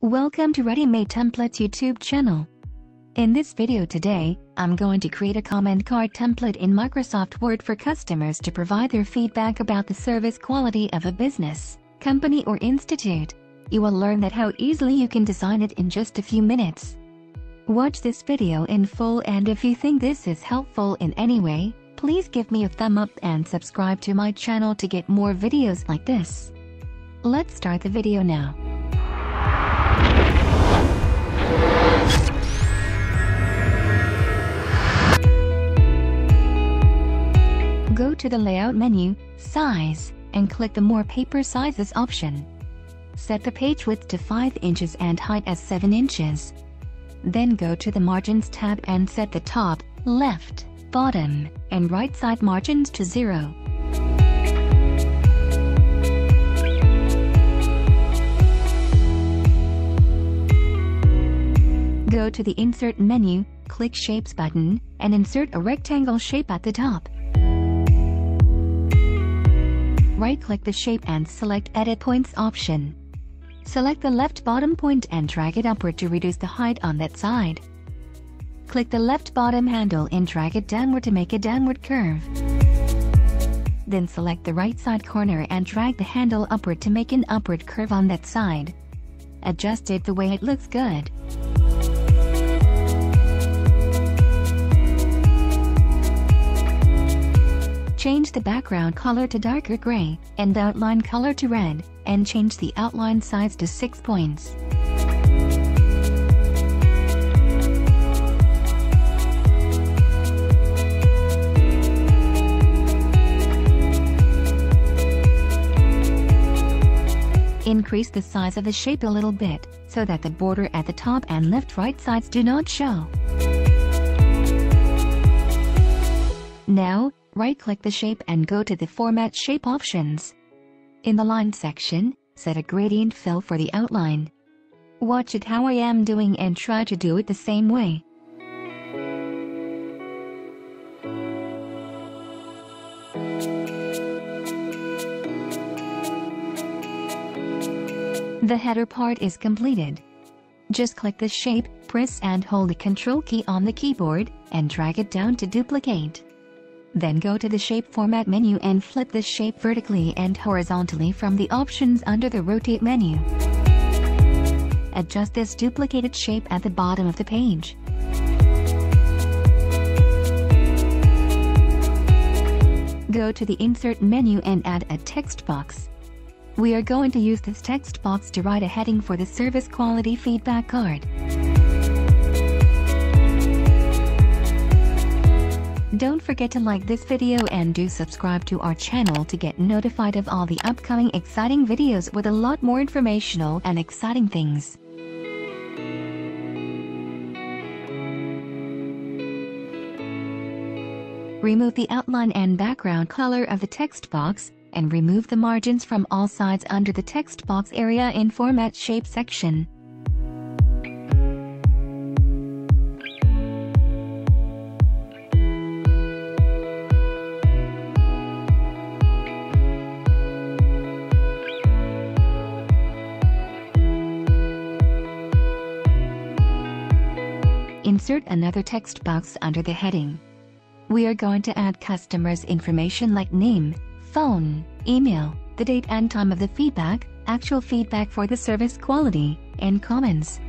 Welcome to Ready-Made Templates YouTube channel. In this video today, I'm going to create a comment card template in Microsoft Word for customers to provide their feedback about the service quality of a business, company or institute. You will learn that how easily you can design it in just a few minutes. Watch this video in full, and if you think this is helpful in any way, please give me a thumb up and subscribe to my channel to get more videos like this. Let's start the video now. Go to the Layout menu, Size, and click the More Paper Sizes option. Set the page width to 5 inches and height as 7 inches. Then go to the Margins tab and set the top, left, bottom, and right side margins to 0. Go to the Insert menu, click Shapes button, and insert a rectangle shape at the top. Right-click the shape and select Edit Points option. Select the left bottom point and drag it upward to reduce the height on that side. Click the left bottom handle and drag it downward to make a downward curve. Then select the right side corner and drag the handle upward to make an upward curve on that side. Adjust it the way it looks good. Change the background color to darker gray, and the outline color to red, and change the outline size to 6 points. Increase the size of the shape a little bit, so that the border at the top and left-right sides do not show. Now, right-click the shape and go to the Format Shape options. In the Line section, set a gradient fill for the outline. Watch it how I am doing and try to do it the same way. The header part is completed. Just click the shape, press and hold the Ctrl key on the keyboard, and drag it down to duplicate. Then go to the Shape Format menu and flip the shape vertically and horizontally from the options under the Rotate menu. Adjust this duplicated shape at the bottom of the page. Go to the Insert menu and add a text box. We are going to use this text box to write a heading for the service quality feedback card. Don't forget to like this video and do subscribe to our channel to get notified of all the upcoming exciting videos with a lot more informational and exciting things. Remove the outline and background color of the text box, and remove the margins from all sides under the text box area in Format Shape section. Insert another text box under the heading. We are going to add customers' information like name, phone, email, the date and time of the feedback, actual feedback for the service quality, and comments.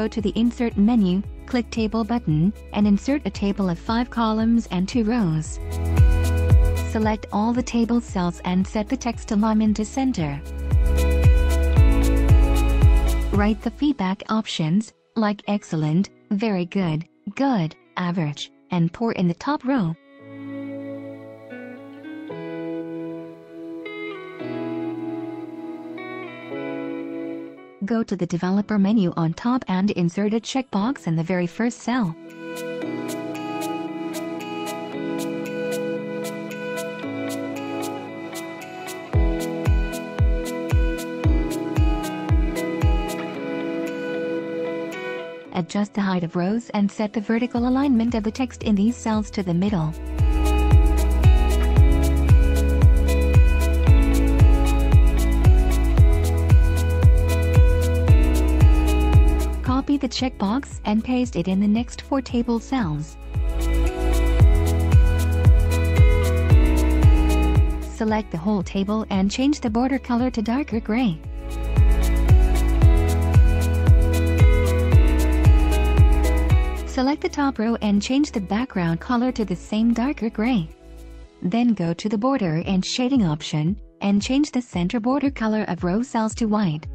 go to the Insert menu, click Table button, and insert a table of 5 columns and 2 rows. Select all the table cells and set the text alignment to center. Write the feedback options, like excellent, very good, good, average, and poor in the top row. Go to the Developer menu on top and insert a checkbox in the very first cell. Adjust the height of rows and set the vertical alignment of the text in these cells to the middle. Copy the checkbox and paste it in the next 4 table cells. Select the whole table and change the border color to darker gray. Select the top row and change the background color to the same darker gray. Then go to the Border and Shading option, and change the center border color of row cells to white.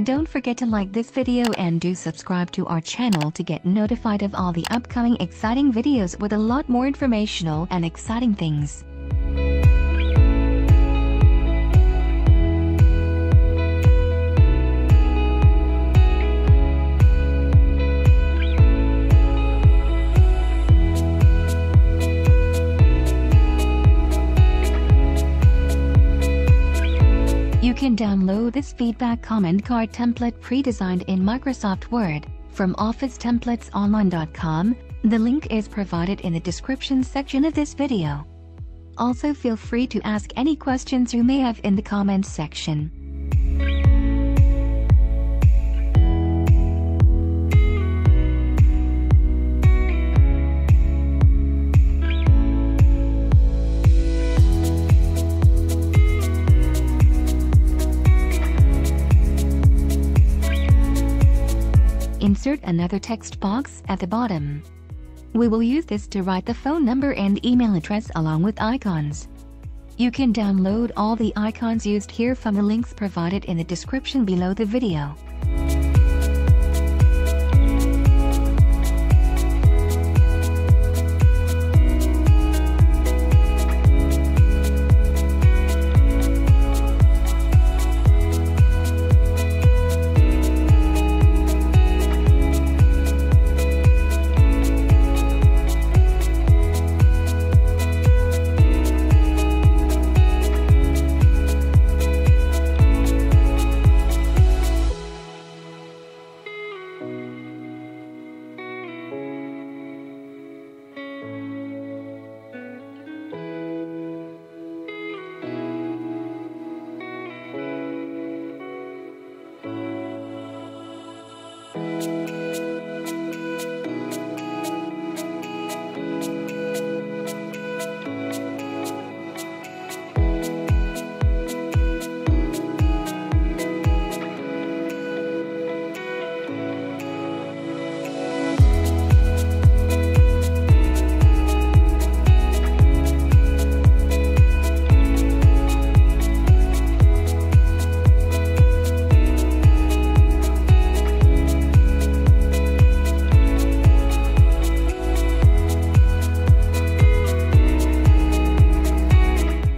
Don't forget to like this video and do subscribe to our channel to get notified of all the upcoming exciting videos with a lot more informational and exciting things. You can download this feedback comment card template pre-designed in Microsoft Word from OfficeTemplatesOnline.com. The link is provided in the description section of this video. Also, feel free to ask any questions you may have in the comments section. Insert another text box at the bottom. We will use this to write the phone number and email address along with icons. You can download all the icons used here from the links provided in the description below the video.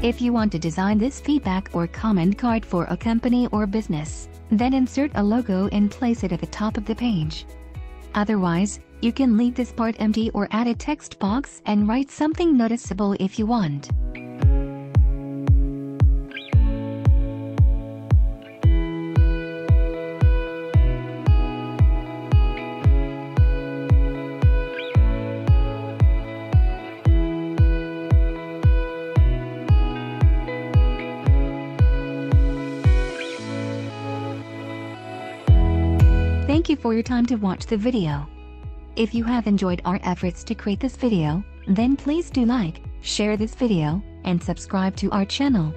If you want to design this feedback or comment card for a company or business, then insert a logo and place it at the top of the page. Otherwise, you can leave this part empty or add a text box and write something noticeable if you want. Thank you for your time to watch the video. If you have enjoyed our efforts to create this video, then please do like, share this video, and subscribe to our channel.